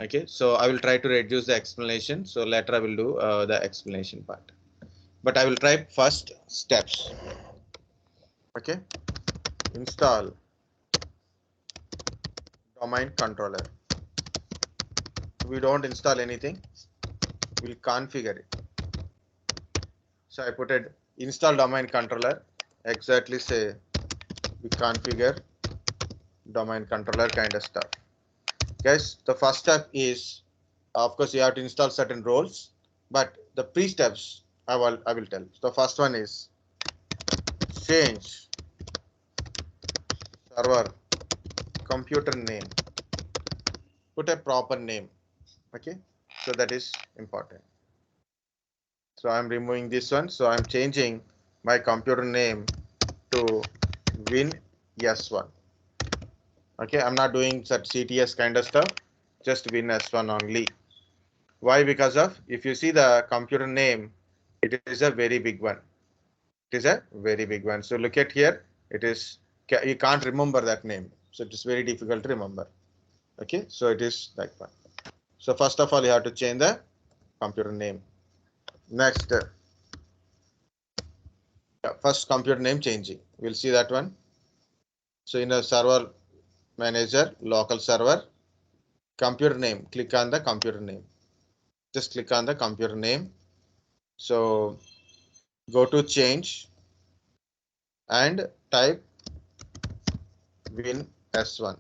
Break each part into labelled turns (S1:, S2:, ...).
S1: Okay, so I will try to reduce the explanation. So later I will do the explanation part. But I will try first steps. Okay, install domain controller. We don't install anything. We'll configure it. So I put it install domain controller. Exactly say we configure domain controller kind of stuff. Guys, the first step is, of course, you have to install certain roles, but the pre-steps I will tell. So the first one is change server computer name. Put a proper name. Okay, so that is important. So I'm removing this one. So I'm changing my computer name to Win S1. Okay, I'm not doing such CTS kind of stuff, just Win S1 only. Why? Because of, if you see the computer name, it is a very big one. It is a very big one. So look at here. It is, you can't remember that name. So it is very difficult to remember. Okay, so it is like one. So first of all, you have to change the computer name. Next, first computer name changing. We'll see that one. So in a server manager, local server, computer name, click on the computer name. Just click on the computer name. So go to change and type Win S1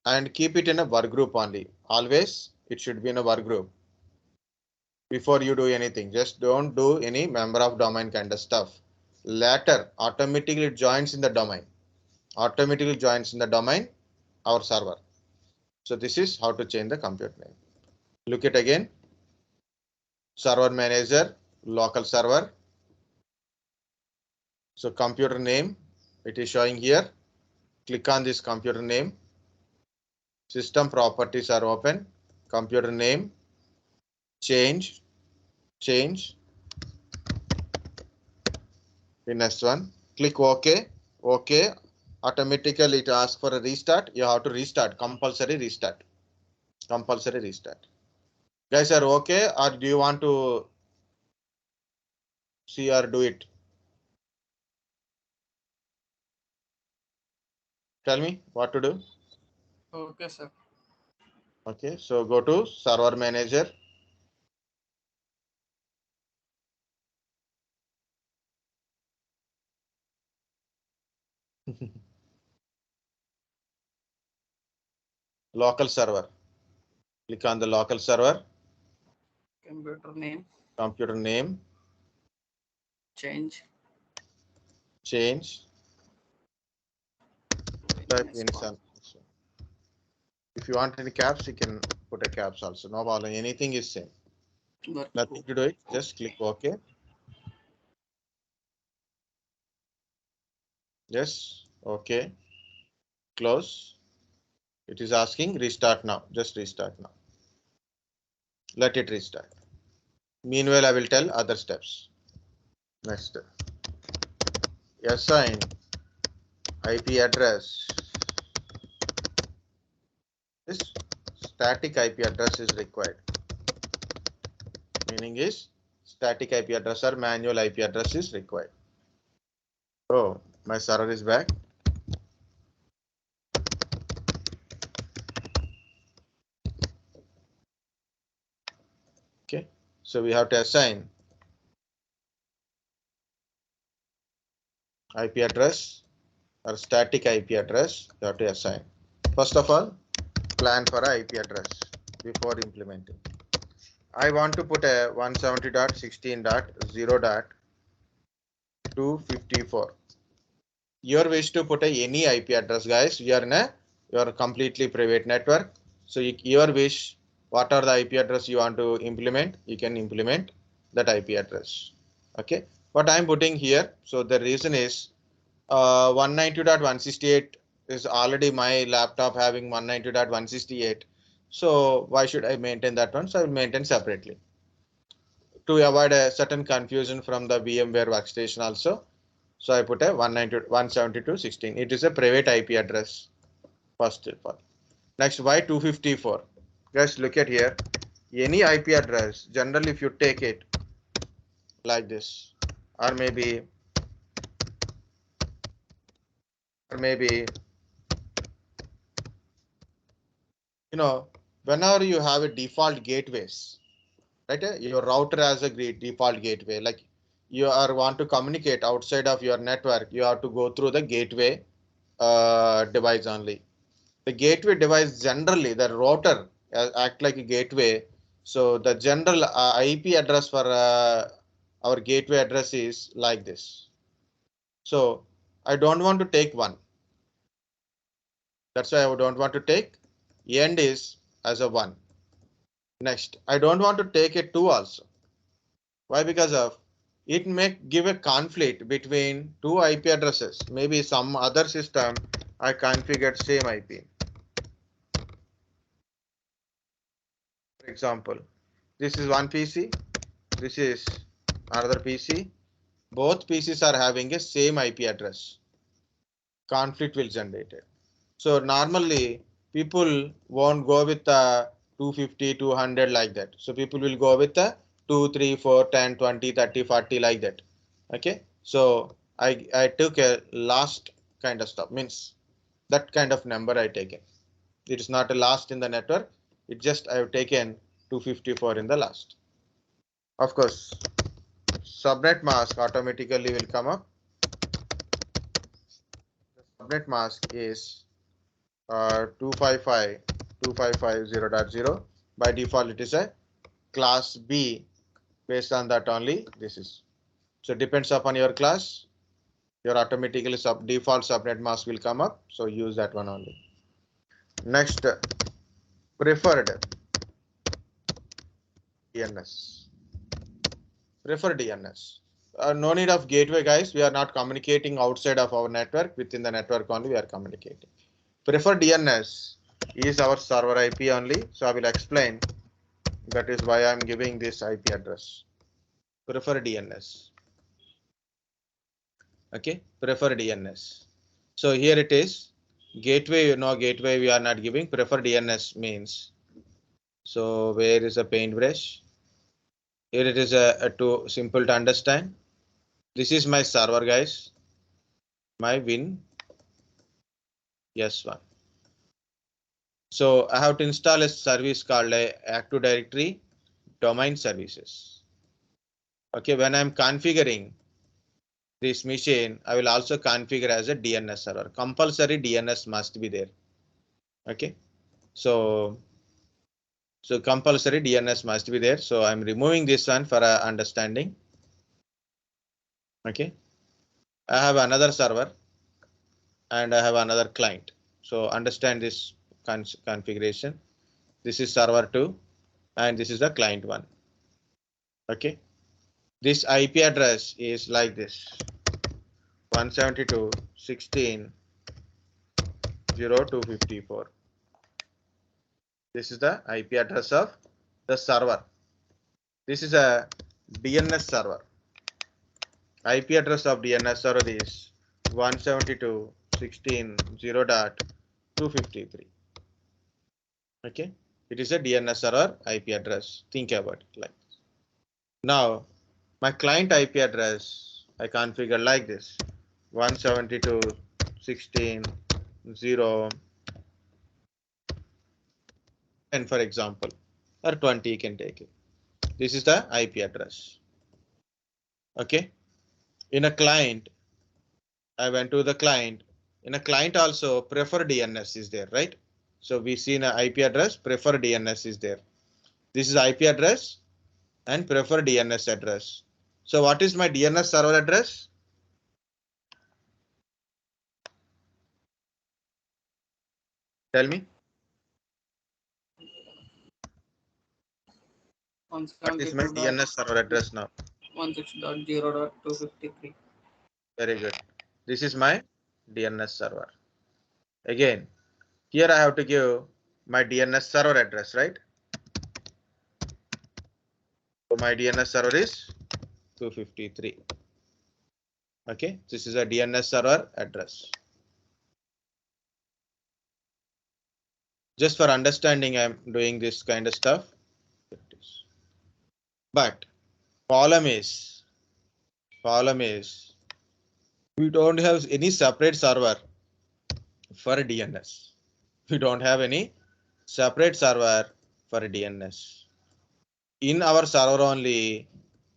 S1: and keep it in a work group only. Always it should be in a work group before you do anything. Just don't do any member of domain kind of stuff. Later automatically it joins in the domain. Automatically joins in the domain our server. So this is how to change the computer name. Look at again. Server manager, local server. So computer name, it is showing here. Click on this computer name. System properties are open. Computer name, change in S1. Click OK. OK. Automatically it asks for a restart. You have to restart. Compulsory restart. Compulsory restart. Guys are okay, or do you want to see or do it? Tell me what to do.
S2: Okay, sir.
S1: Okay, so go to server manager. Local server. Click on the local server.
S2: Computer name,
S1: Computer name.
S2: change,
S1: Change. Type in
S2: Win1.
S1: some. If you want any caps, you can put a caps also. No problem. Anything is same.
S2: Work
S1: Nothing
S2: group.
S1: to do it. Just click OK. Yes. OK. Close. It is asking restart now. Just restart now. Let it restart. Meanwhile, I will tell other steps. Next. Assign IP address. This static IP address is required. Meaning is static IP address or manual IP address is required. Oh, my server is back. Okay, so we have to assign IP address or static IP address. You have to assign. First of all, plan for IP address before implementing. I want to put a 170.16.0.254. Your wish to put any IP address, guys. You are in a your completely private network. So your wish, what are the IP address you want to implement, you can implement that IP address. Okay, what I'm putting here. So the reason is 192.168 is already my laptop having 192.168. So why should I maintain that one? So I will maintain separately to avoid a certain confusion from the VMware workstation also. So I put a 192.172.16. It is a private IP address. First of all. Next, why 254? Guys, look at here. Any IP address, generally if you take it like this, or maybe whenever you have a default gateways, right? Your router has a great default gateway. Like you are want to communicate outside of your network, you have to go through the gateway device only. The gateway device generally, the router act like a gateway. So the general IP address for our gateway address is like this. So I don't want to take one. That's why I don't want to take end is as a one. Next, I don't want to take a two also. Why? Because of it may give a conflict between two IP addresses. Maybe some other system I configured same IP. For example, this is one PC, this is another PC. Both PCs are having a same IP address. Conflict will generate it. So normally people won't go with the 250, 200 like that. So people will go with the 2, 3, 4, 10, 20, 30, 40 like that. Okay. So I took a last kind of stuff, means that kind of number I taken. It is not a last in the network. It just I have taken 254 in the last. Of course, subnet mask automatically will come up. The subnet mask is 255.255.0.0. By default, it is a class B. Based on that only, this is. So depends upon your class. Your automatically default subnet mask will come up. So use that one only. Next, preferred DNS. Preferred DNS. No need of gateway, guys. We are not communicating outside of our network. Within the network only, we are communicating. Preferred DNS is our server IP only. So I will explain. That is why I'm giving this IP address. Preferred DNS. Okay, preferred DNS. So here it is. Gateway, gateway we are not giving. Preferred DNS means. So where is a paintbrush? Here it is a too simple to understand. This is my server, guys. My win. Yes, one. So I have to install a service called Active Directory Domain Services. Okay, when I'm configuring this machine, I will also configure as a DNS server. Compulsory DNS must be there. Okay, so compulsory DNS must be there. So I'm removing this one for understanding. Okay, I have another server and I have another client. So understand this configuration. This is server 2 and this is the client 1. Okay, this IP address is like this: 172.16.0.254. This is the IP address of the server. This is a DNS server. IP address of DNS server is 172.16.0.253. Okay, it is a DNS server IP address. Think about it like this. Now, my client IP address I configure like this: 172.16.0 and for example, or 20 you can take it. This is the IP address. Okay, in a client, I went to the client. In a client also preferred DNS is there, right? So we see in an IP address, preferred DNS is there. This is IP address and preferred DNS address. So what is my DNS server address? Tell me. What is my DNS server address now?
S2: 16.0.253.
S1: Very good. This is my DNS server. Again, here I have to give my DNS server address, right? So my DNS server is 253. Okay, this is a DNS server address. Just for understanding, I'm doing this kind of stuff. But problem is we don't have any separate server for DNS. We don't have any separate server for DNS. In our server only,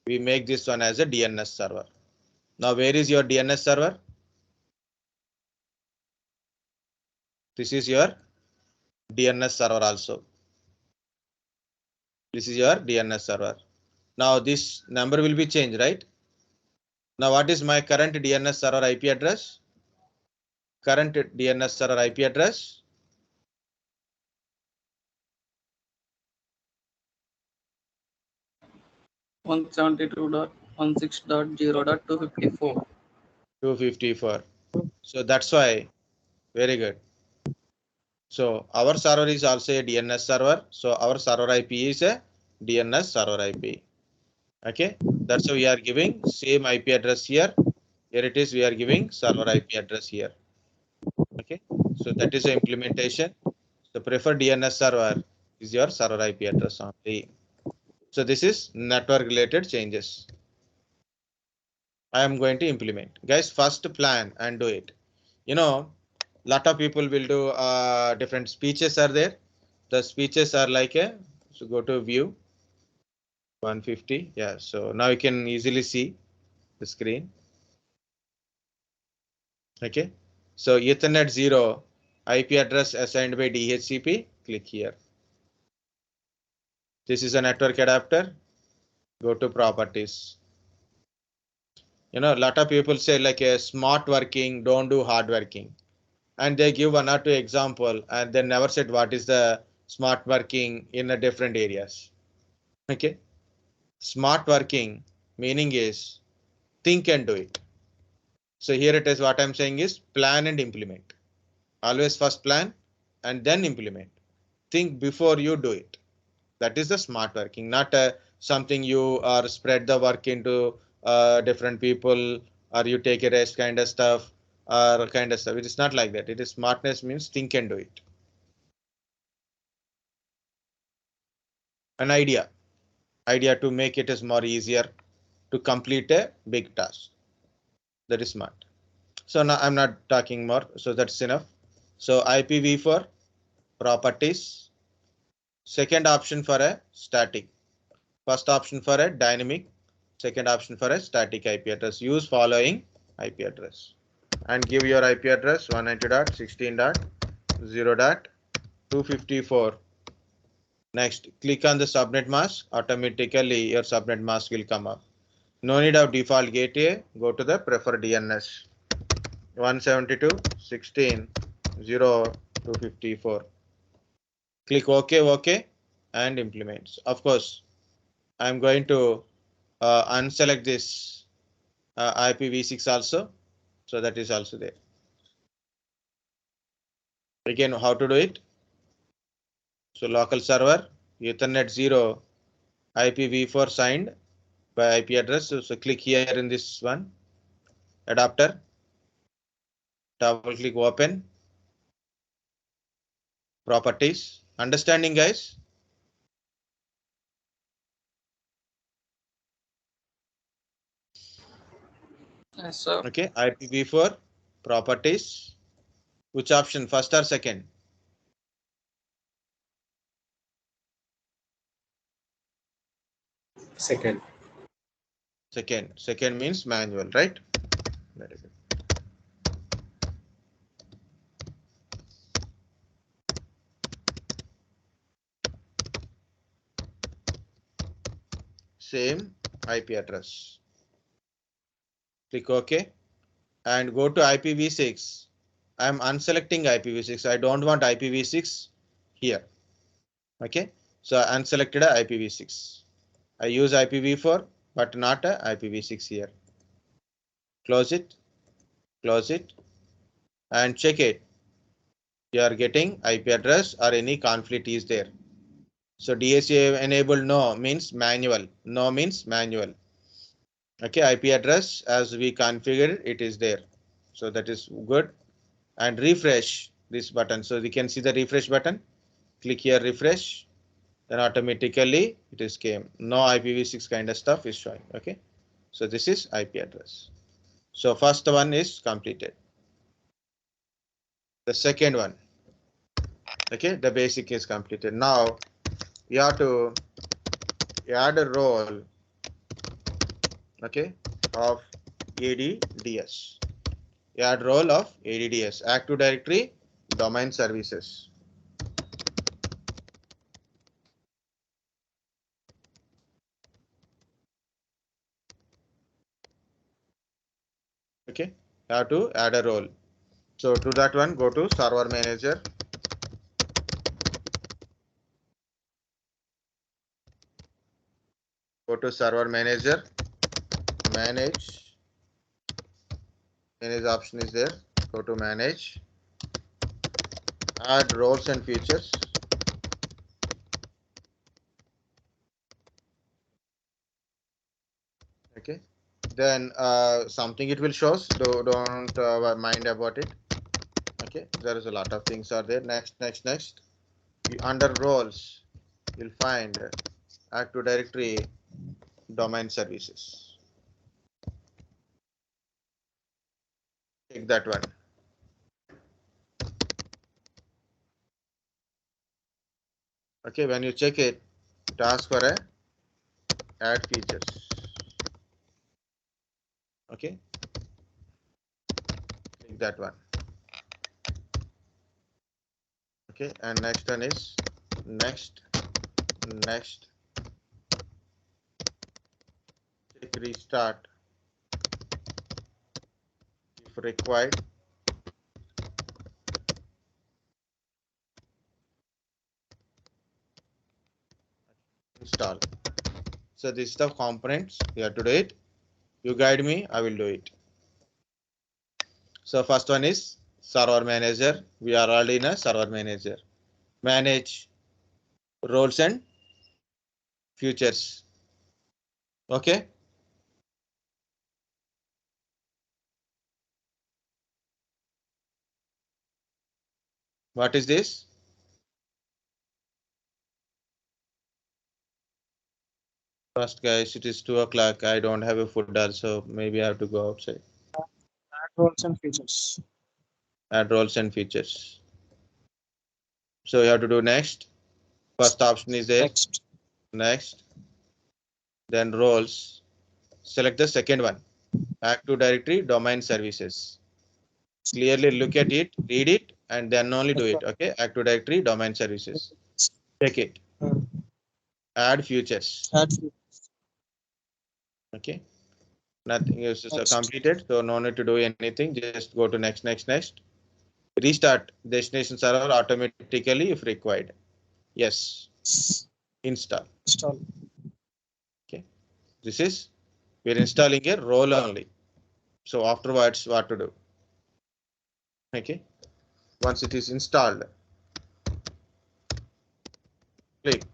S1: we make this one as a DNS server. Now, where is your DNS server? This is your DNS server also. This is your DNS server. Now, this number will be changed, right? Now, what is my current DNS server IP address? Current DNS server IP address?
S2: 172.16.0.254.
S1: 254. So that's why, very good. So our server is also a DNS server. So our server IP is a DNS server IP. Okay, that's why we are giving same IP address here. Here it is, we are giving server IP address here. Okay, so that is the implementation. The preferred DNS server is your server IP address only. So this is network related changes I am going to implement. Guys, first plan and do it. You know, lot of people will do different speeches are there. The speeches are like a, so go to view 150. Yeah, so now you can easily see the screen. Okay, so Ethernet 0 IP address assigned by DHCP, click here. This is a network adapter. Go to properties. You know, a lot of people say like a smart working, don't do hard working. And they give one or two example and they never said what is the smart working in a different areas. Okay, smart working meaning is think and do it. So here it is, what I'm saying is plan and implement. Always first plan and then implement. Think before you do it. That is the smart working, not something you are spread the work into different people or you take a rest kind of stuff or kind of stuff. It is not like that. It is smartness means think and do it. An idea to make it is more easier to complete a big task. That is smart. So now I'm not talking more. So that's enough. So IPv4 properties. Second option for a static. First option for a dynamic. Second option for a static IP address. Use following IP address and give your IP address 190.16.0.254. Next, click on the subnet mask. Automatically your subnet mask will come up. No need of default gateway. Go to the preferred DNS 172.16.0.254. Click OK and implement. Of course, I'm going to unselect this IPv6 also. So that is also there. Again, how to do it? So local server, Ethernet 0, IPv4 signed by IP address. So click here in this one, adapter, double click open, properties. Understanding, guys?
S2: Yes, sir.
S1: Okay, IPv4 properties. Which option, first or second?
S3: Second.
S1: Second means manual, right? Very good. Same IP address. Click OK and go to IPv6. I am unselecting IPv6. I don't want IPv6 here. Okay, so I unselected a IPv6. I use IPv4 but not a IPv6 here. Close it and check it. You are getting IP address or any conflict is there. So DSA enabled no means manual. No means manual. Okay, IP address as we configured it is there. So that is good. And refresh this button. So we can see the refresh button. Click here, refresh, then automatically it is came. No IPv6 kind of stuff is showing. Okay, so this is IP address. So first one is completed. The second one, okay, the basic is completed. Now you have to add a role, okay, of ADDS. Add role of ADDS, Active Directory Domain Services. Okay, have to add a role. So to that one, go to Server Manager. Go to Server Manager. Manage option is there. Go to Manage. Add roles and features. Okay. Then something it will shows. Don't mind about it. Okay. There is a lot of things are there. Next. Under roles, you'll find Active Directory Domain Services. Take that one. Okay, when you check it, ask for a add features. Okay, click that one. Okay, and next one is next. Click restart if required. Install. So this is the components you have to do it. You guide me, I will do it. So first one is Server Manager. We are already in a Server Manager. Manage roles and features. Okay. What is this? First, guys, it is 2 o'clock. I don't have a food also. Maybe I have to go outside.
S2: Add roles and features.
S1: Add roles and features. So you have to do next. First option is there. Next. Then roles. Select the second one. Active Directory Domain Services. Clearly look at it, read it, and then only do it. Okay. Active Directory Domain Services. Check it. Add features. Okay. Nothing is completed, so no need to do anything. Just go to next. Restart destination server automatically if required. Yes. Install. Okay. This is we're installing a role only. So afterwards, what to do? Okay. Once it is installed, click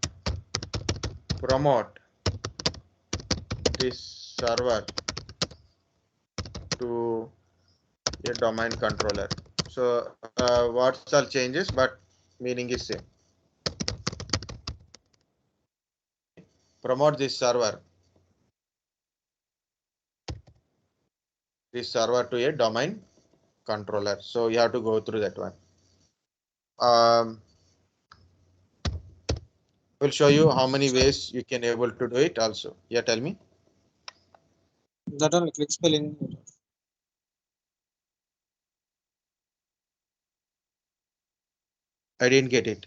S1: promote this server to a domain controller. So what's all changes, but meaning is same. Promote this server to a domain controller. So you have to go through that one. We'll show you how many ways you can able to do it also. Yeah, tell me.
S2: That only click spelling.
S1: I didn't get it.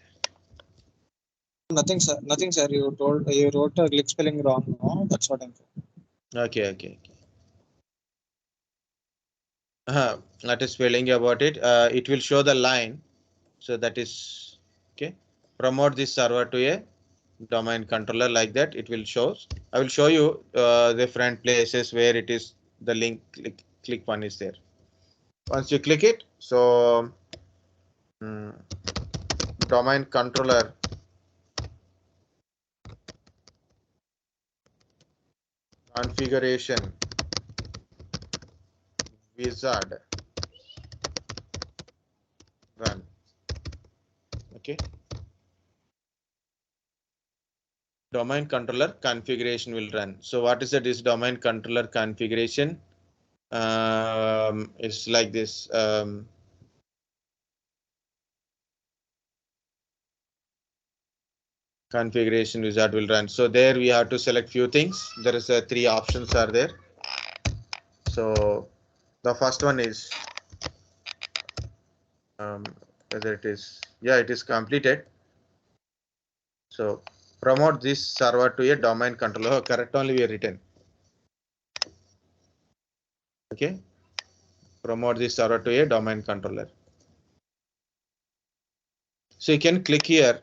S2: Nothing, sir. You wrote a click spelling wrong. No, that's what I'm saying.
S1: Okay. That is spelling about it. It will show the line. So that is okay. Promote this server to a domain controller like that. It will show. I will show you different places where it is the link. Click one is there. Once you click it, so domain controller configuration wizard run. Okay. domain controller configuration will run. So what is this domain controller configuration? It's like this. Configuration wizard will run. So there we have to select few things. There is three options are there. So the first one is whether it is, yeah, it is completed. So promote this server to a domain controller. Oh, correct only we are written. Okay. Promote this server to a domain controller. So you can click here.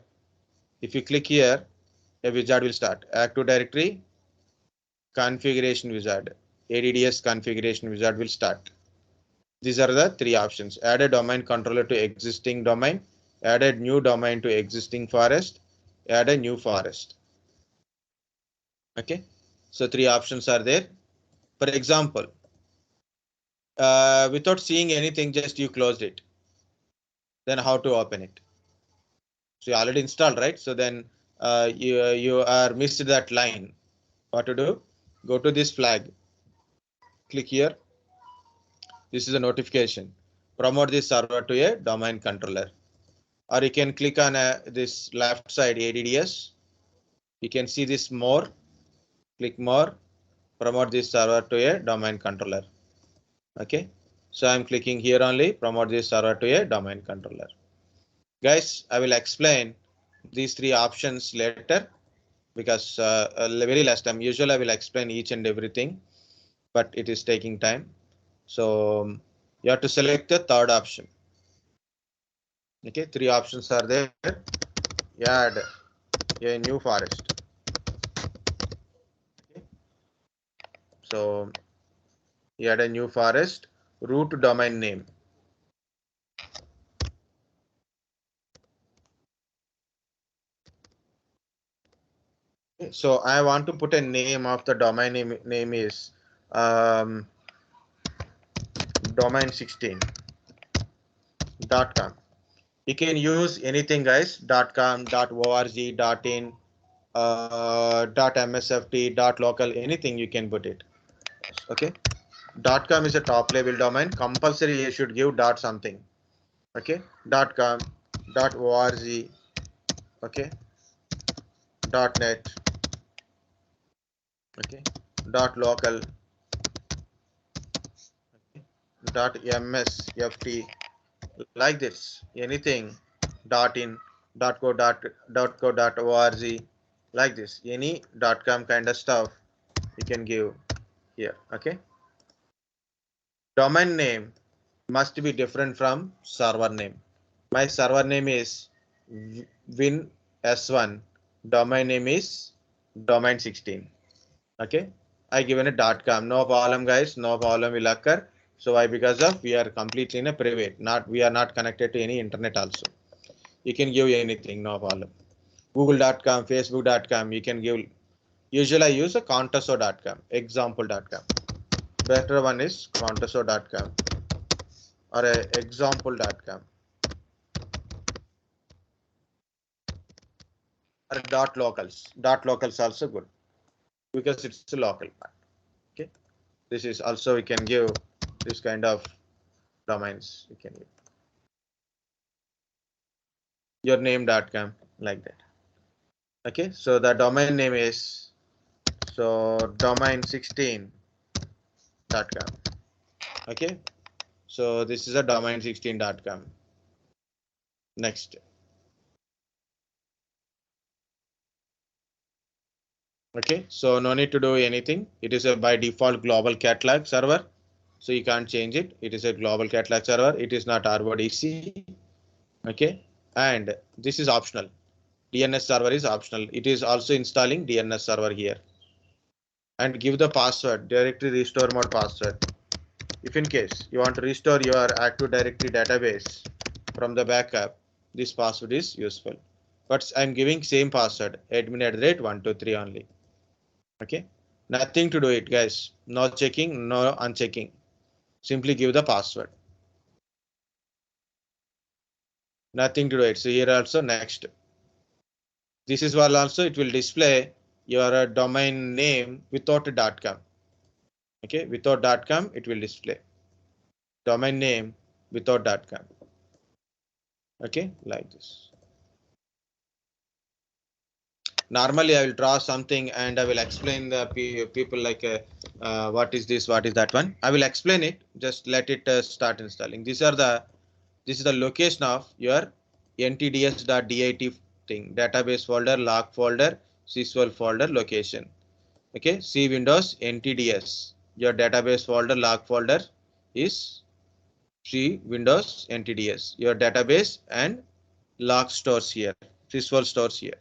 S1: If you click here, a wizard will start. Active Directory configuration wizard. ADDS configuration wizard will start. These are the three options. Add a domain controller to existing domain. Add a new domain to existing forest. Add a new forest. Okay. So three options are there. For example, without seeing anything, just you closed it. Then how to open it? So you already installed, right? So then you are missed that line. What to do? Go to this flag. Click here. This is a notification. Promote this server to a domain controller. Or you can click on this left side ADDS. You can see this more. Click more. Promote this server to a domain controller. Okay. So I'm clicking here only. Promote this server to a domain controller. Guys, I will explain these three options later because very last time. Usually I will explain each and everything, but it is taking time. So you have to select the third option. Okay, three options are there. Add a new forest. Okay. So you add a new forest, root domain name. Okay. So I want to put a name of the domain name is domain16.com. You can use anything, guys. .com, .org, .in, .msft, .local, anything you can put it. Okay. .com is a top level domain. Compulsory you should give .something. Okay. .com, .org, okay, .net, okay, .local, okay, .msft, like this. Anything .in, .org, like this. Any .com kind of stuff you can give here. Okay. Domain name must be different from server name. My server name is win s1. Domain name is domain16. Okay. I given a .com. No problem, guys. No problem will occur. So why? Because of we are completely in a private. We are not connected to any internet also. You can give anything. No problem. Google.com, Facebook.com. You can give. Usually I use a contoso.com, example.com. Better one is contoso.com or a example.com or .locals. .locals also good because it's a local part. Okay. This is also we can give this kind of domains. You can give your name.com like that. Okay. So the domain name is so domain16.com. Okay. So this is a domain16.com. Next. Okay, so no need to do anything. It is a by default global catalog server, so you can't change it. It is a global catalog server. It is not RODC. Okay, and this is optional. DNS server is optional. It is also installing DNS server here. And give the password, directory restore mode password. If in case you want to restore your Active Directory database from the backup, this password is useful. But I'm giving same password, admin@123 only. Okay, nothing to do it, guys. No checking, no unchecking. Simply give the password. Nothing to do it. So here also next. This is what also it will display your domain name without a .com. Okay, without .com it will display domain name without .com. Okay, like this. Normally I will draw something and I will explain the people like what is this, what is that one. I will explain it. Just let it start installing. This is the location of your ntds.dat thing, database folder, log folder, sysvol folder location. Okay, C Windows ntds. Your database folder, log folder is C Windows ntds. Your database and log stores here, sysvol stores here.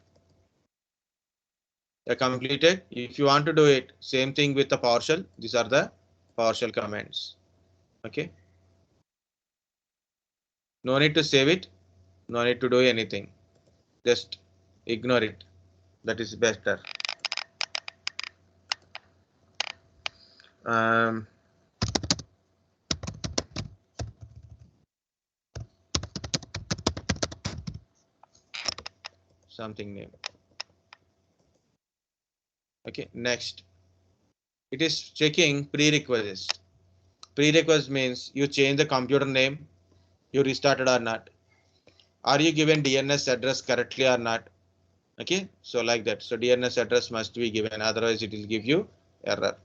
S1: Completed. If you want to do it, same thing with the PowerShell. These are the PowerShell commands. Okay. No need to save it. No need to do anything. Just ignore it. That is better. Something name. Okay. Next, it is checking prerequisites. Prerequisites means you change the computer name, you restarted or not. Are you given DNS address correctly or not? Okay, so like that. So DNS address must be given, otherwise it will give you error.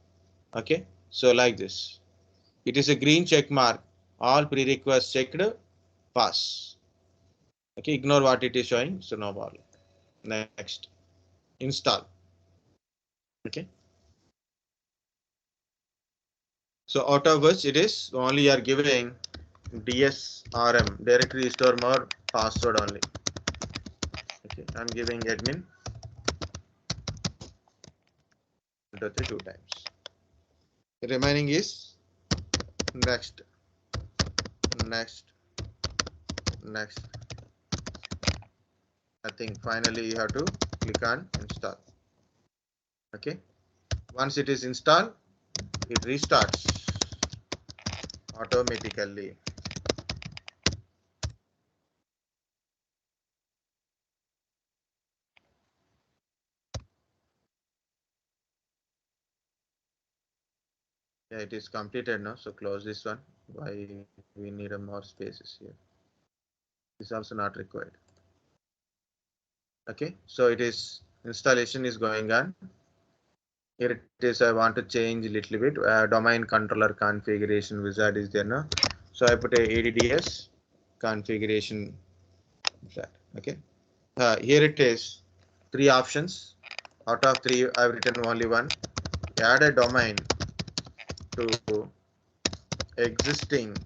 S1: Okay, so like this. It is a green check mark. All prerequisites checked, pass. Okay, ignore what it is showing. So no problem. Next, install. Okay. So out of which it is only you are giving DSRM, directory restore more password only. Okay, I'm giving admin 2 times. The remaining is next, next, next. I think finally you have to click on install. Okay. Once it is installed, it restarts automatically. Yeah, it is completed now. So close this one. Why we need a more spaces here? This is also not required. Okay, so it is installation is going on. Here it is. I want to change a little bit. Domain controller configuration wizard is there now. So I put a ADDS configuration wizard. Okay. Here it is. 3 options. Out of 3, I've written only one. Add a domain to existing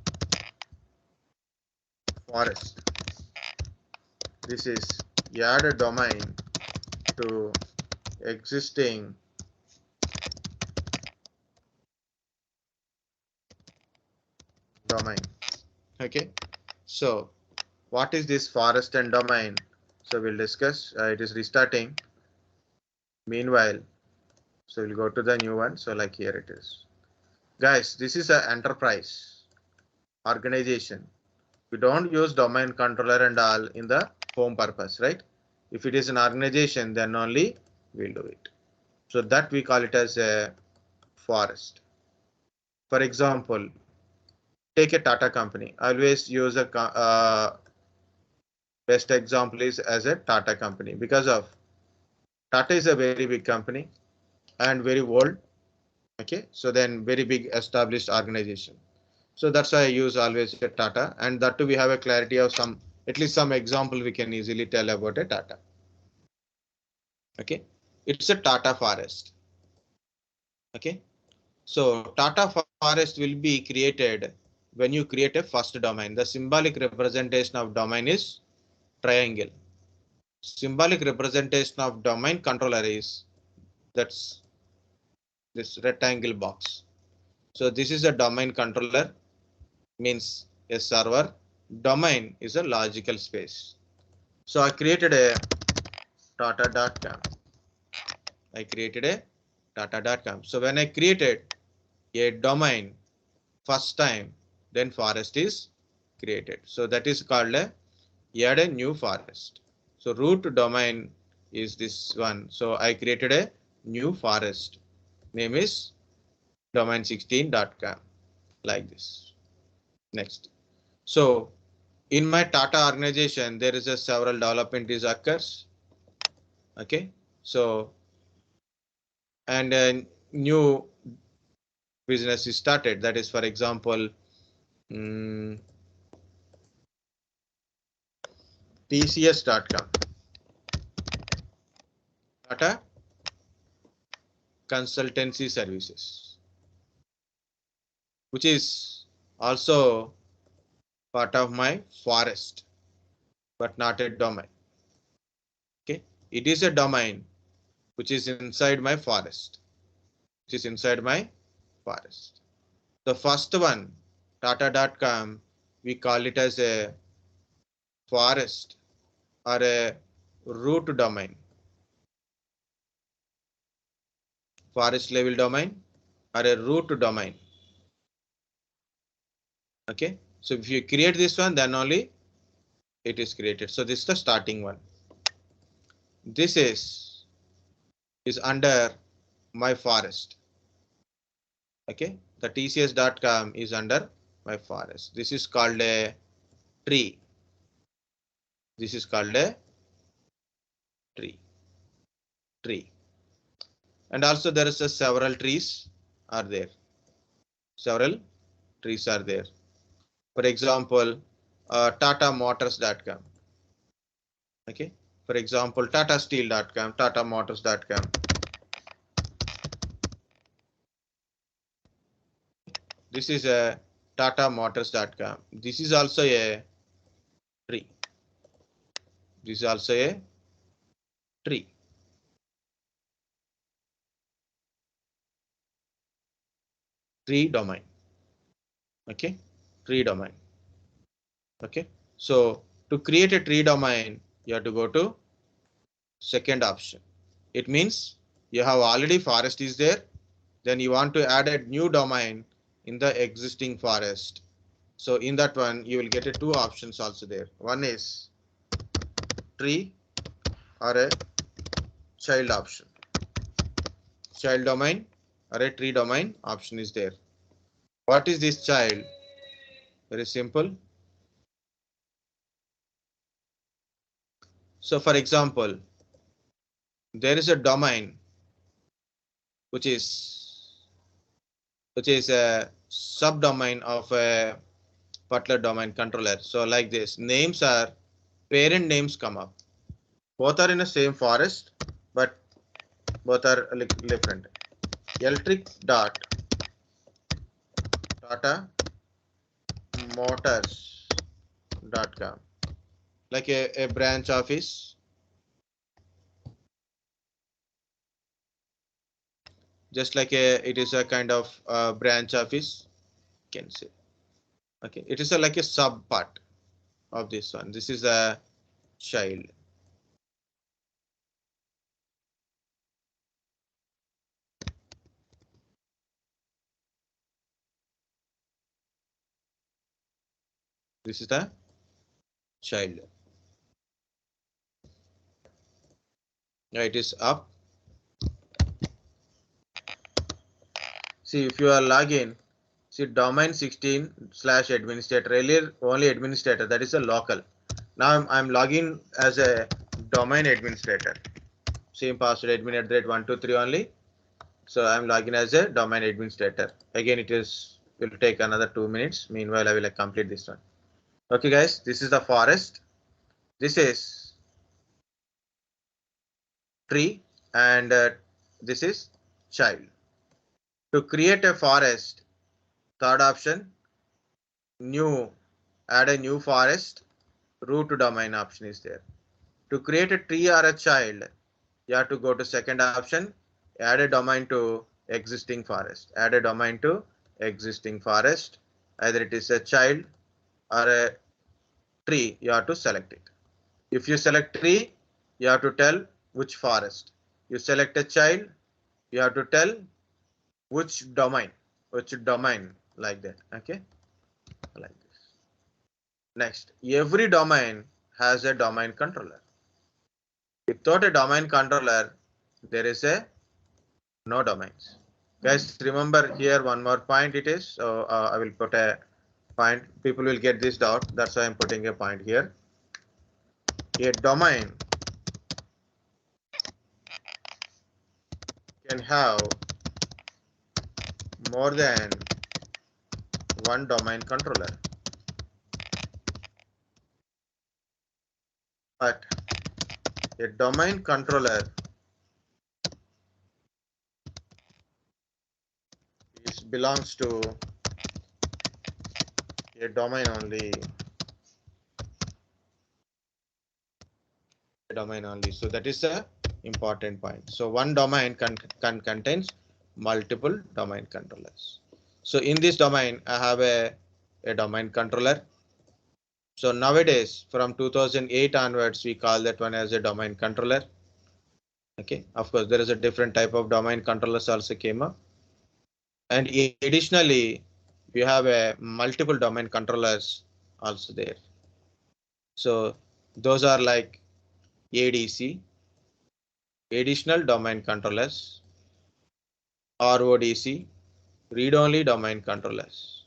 S1: forest. This is add a domain to existing domain. Okay. So what is this forest and domain? So we'll discuss. It is restarting. Meanwhile, so we'll go to the new one. So like here it is. Guys, this is an enterprise organization. We don't use domain controller and all in the home purpose, right? If it is an organization, then only we'll do it. So that we call it as a forest. For example, take a Tata company. I always use a best example is as a Tata company, because of Tata is a very big company and very old. Okay, so then very big established organization. So that's why I use always a Tata, and that too we have a clarity of some, at least some example we can easily tell about a Tata. Okay, it's a Tata forest. Okay, so Tata forest will be created when you create a first domain. The symbolic representation of domain is triangle. Symbolic representation of domain controller is that's this rectangle box. So this is a domain controller, means a server. Domain is a logical space. So I created a Tata.com. I created a Tata.com. So when I created a domain first time, then forest is created. So that is called a add a new forest. So root domain is this one. So I created a new forest. Name is domain16.com, like this. Next. So in my Tata organization, there is a several development is occurs. Okay. So, and a new business is started. That is, for example, TCS.com, Tata Consultancy Services, which is also part of my forest, but not a domain. Okay, it is a domain which is inside my forest, which is inside my forest. The first one, Tata.com, we call it as a forest or a root domain, forest level domain or a root domain. Okay, so if you create this one, then only it is created. So this is the starting one. This is under my forest. Okay, the TCS.com is under my forest. This is called a tree. This is called a tree. And also there is a several trees are there. Several trees are there. For example, TataMotors.com. Okay. For example, TataSteel.com, TataMotors.com. This is a TataMotors.com. This is also a tree. This is also a tree. Tree domain. Okay. Tree domain. Okay. So to create a tree domain, you have to go to second option. It means you have already forest is there. Then you want to add a new domain in the existing forest. So in that one, you will get a two options also there. One is tree or a child option. Child domain or a tree domain option is there. What is this child? Very simple. So for example, there is a domain which is a subdomain of a particular domain controller. So like this, names are parent names come up. Both are in the same forest, but both are different. Electric dot Tata Motors.com, like a branch office. Just like it is a kind of branch office, you can say. Okay, it is like a sub part of this one. This is a child. This is the child. Yeah, it is up. See, if you are login, see domain 16/administrator. Earlier only administrator, that is a local. Now I'm logging as a domain administrator. Same password admin @123 only. So I'm logging as a domain administrator. Again, it will take another 2 minutes. Meanwhile, I will complete this one. Okay, guys, this is the forest. This is tree, and this is child. To create a forest, third option, new, add a new forest, root domain option is there. To create a tree or a child, you have to go to second option, add a domain to existing forest. Add a domain to existing forest. Either it is a child or a tree, you have to select it. If you select tree, you have to tell which forest. You select a child, you have to tell which domain, like that. Okay, like this. Next, every domain has a domain controller. Without a domain controller, there is a No domains. Guys, remember here one more point it is. So I will put a point. People will get this doubt. That's why I'm putting a point here. A domain can have more than one domain controller. But a domain controller belongs to a domain only. A domain only. So that is a important point. So one domain contains multiple domain controllers. So in this domain, I have a domain controller. So nowadays, from 2008 onwards, we call that one as a domain controller. Okay, of course, there is a different type of domain controllers also came up. And additionally, we have a multiple domain controllers also there. So those are like ADC, additional domain controllers, RODC, read-only domain controllers.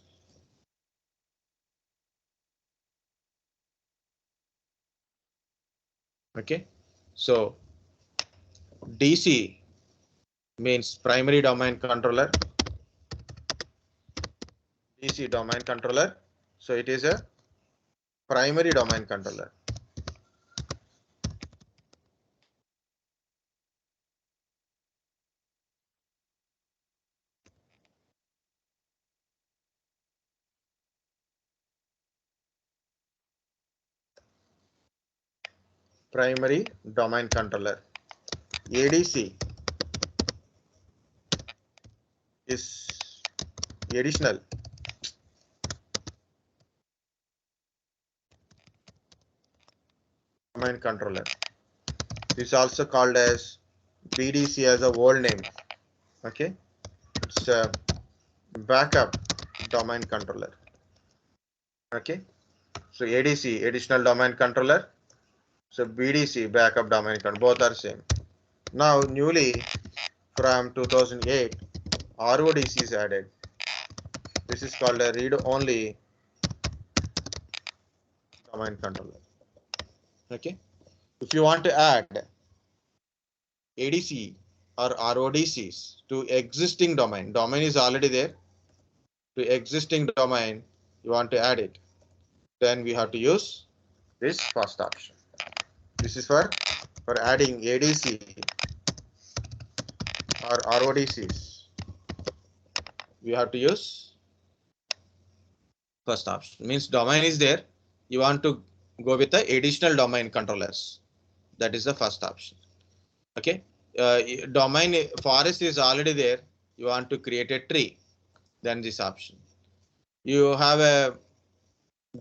S1: Okay, so DC means primary domain controller. DC domain controller. So it is a primary domain controller. Primary domain controller. ADC is additional domain controller. This is also called as BDC as a old name. Okay, it's a backup domain controller. Okay, so ADC additional domain controller. So BDC backup domain controller, both are same. Now newly from 2008, RODC is added. This is called a read-only domain controller. Okay, if you want to add ADC or RODCs to existing domain, domain is already there. To existing domain, you want to add it, then we have to use this first option. This is for adding ADC or RODCs. We have to use first option. Means domain is there. You want to go with the additional domain controllers. That is the first option. Okay. Domain forest is already there. You want to create a tree. Then this option. You have a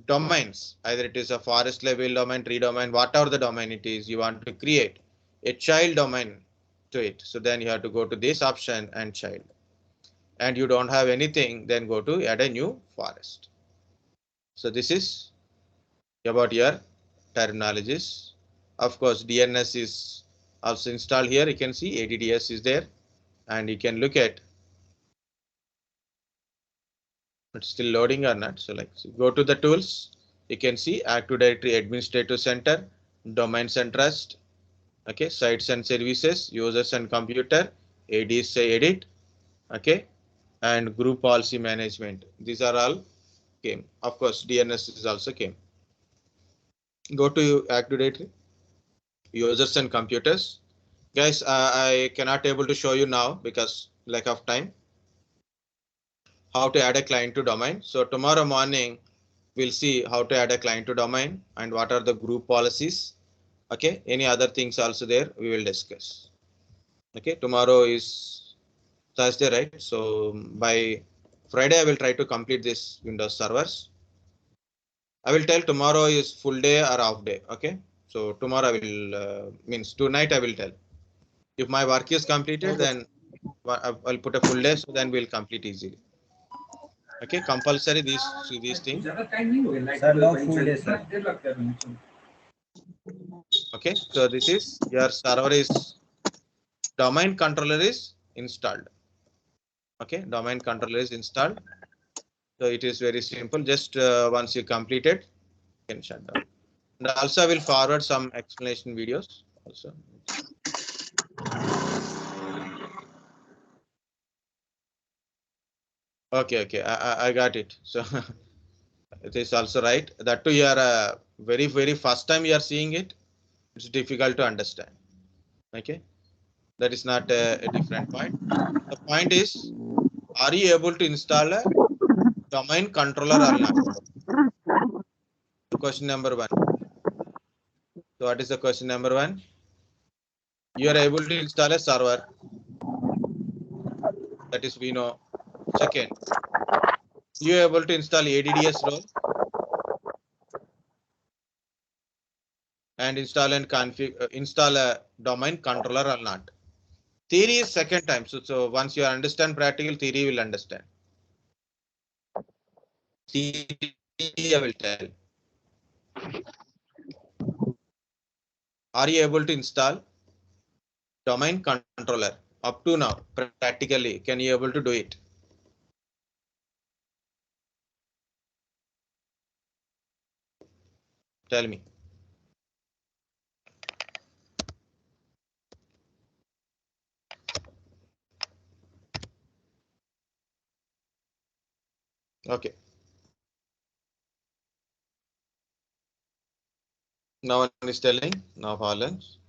S1: domains, either it is a forest level domain, tree domain, whatever the domain it is, you want to create a child domain to it. So then you have to go to this option and child. And you don't have anything, then go to add a new forest. So this is about your terminologies. Of course, DNS is also installed here. You can see ADDS is there, and you can look at it's still loading or not. So go to the tools. You can see Active Directory Administrative Center, Domains and Trust. Okay, sites and services, users and computer, ADS edit. Okay, and group policy management. These are all came. Of course, DNS is also came. Go to Active Directory, users and computers. Guys, I cannot able to show you now because lack of time. How to add a client to domain. So tomorrow morning, we'll see how to add a client to domain and what are the group policies. Okay, any other things also there we will discuss. Okay, tomorrow is Thursday, right? So by Friday, I will try to complete this Windows servers. I will tell tomorrow is full day or off day. Okay, so tomorrow I will means tonight I will tell. If my work is completed, then I'll put a full day, so then we'll complete easily. Okay, compulsory these things.
S3: Sir, no full day, sir.
S1: Okay, so this is your server is domain controller is installed. Okay, domain controller is installed. So it is very simple. Just once you complete it, you can shut down. And also I will forward some explanation videos also. Okay, I got it. So it is also right. That too, you are very first time you are seeing it. It's difficult to understand. Okay, that is not a different point. The point is, are you able to install a domain controller or not? Question number one. So what is the question number one? You are able to install a server. That is we know. Second, you are able to install ADDS role and install and configure install a domain controller or not. Theory is second time. So once you understand practical, theory will understand. Theory I will tell. Are you able to install domain controller? Up to now, practically, can you able to do it? Tell me. Okay. Now one is telling, no problems.